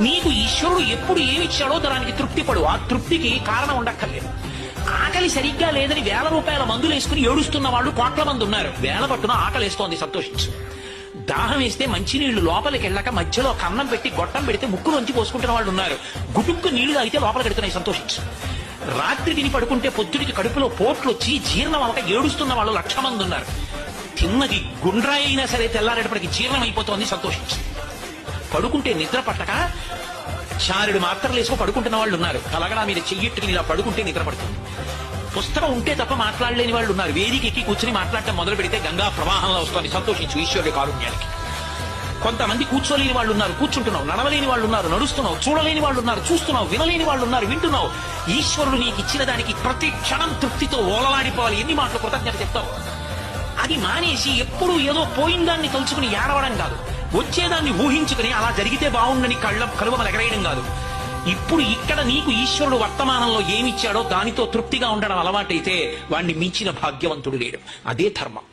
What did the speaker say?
నీకు ఈశ్వరుడు ఎప్పుడు ఏమిచ్చాడో దానికి తృప్తి పడు. ఆ తృప్తికి కారణం ఉండక్కర్లేదు. ఆకలి సరిగ్గా లేదని 1000 రూపాయల మందులు వేసుకుని ఏడుస్తున్న వాళ్ళు కోట్ల మంది ఉన్నారు. వేల పట్టున ఆకలిస్తోంది, సంతోషించు. దాహం వేస్తే మంచినీళ్లు లోపలికి వెళ్ళాక మధ్యలో కన్నం పెట్టి గొట్టం పెడితే ముక్కులోంచి పోసుకుంటున్న వాళ్ళు ఉన్నారు. గుటుక్కు నీళ్లు తాగితే లోపలికి పెడుతున్నాయి, సంతోషించు. రాత్రి తిని పడుకుంటే పొద్దుడికి కడుపులో పోట్లు వచ్చి జీర్ణం అవక ఏడుస్తున్న వాళ్ళు 1,00,000 మంది ఉన్నారు. తిన్నది గుండ్రాయి అయినా సరే తెల్లారేటప్పటికి జీర్ణం అయిపోతోంది, సంతోషించు. పడుకుంటే నిద్ర పట్టక చారుడు మాత్రలు వేసుకు పడుకుంటున్న వాళ్ళు ఉన్నారు. కలగడా మీద చెయ్యట్టుకుని ఇలా పడుకుంటే నిద్ర పడుతుంది. పుస్తకం ఉంటే తప్ప మాట్లాడలేని వాళ్ళు ఉన్నారు. వేదిక ఎక్కి కూర్చుని మాట్లాడటం మొదలు పెడితే గంగా ప్రవాహంలో వస్తుంది, సంతోషించు ఈశ్వరుడి కారుణ్యానికి. కొంతమంది కూర్చోలేని వాళ్ళు ఉన్నారు, కూర్చుంటున్నావు. నడవలేని వాళ్ళు ఉన్నారు, నడుస్తున్నావు. చూడలేని వాళ్ళు ఉన్నారు, చూస్తున్నావు. వినలేని వాళ్ళు ఉన్నారు, వింటున్నావు. ఈశ్వరుడు నీకు ఇచ్చిన దానికి ప్రతి క్షణం తృప్తితో ఓలలాడిపోవాలి. ఎన్ని మాటలు కృతజ్ఞత చెప్తావు. అది మానేసి ఎప్పుడు ఏదో పోయిందాన్ని తలుచుకుని ఏడవడం కాదు, వచ్చేదాన్ని ఊహించుకుని అలా జరిగితే బాగుండని కలువమలు ఎగరేయడం కాదు. ఇప్పుడు ఇక్కడ నీకు ఈశ్వరుడు వర్తమానంలో ఏమిచ్చాడో దానితో తృప్తిగా ఉండడం అలవాటైతే వాణ్ణి మించిన భాగ్యవంతుడు లేడు. అదే ధర్మం.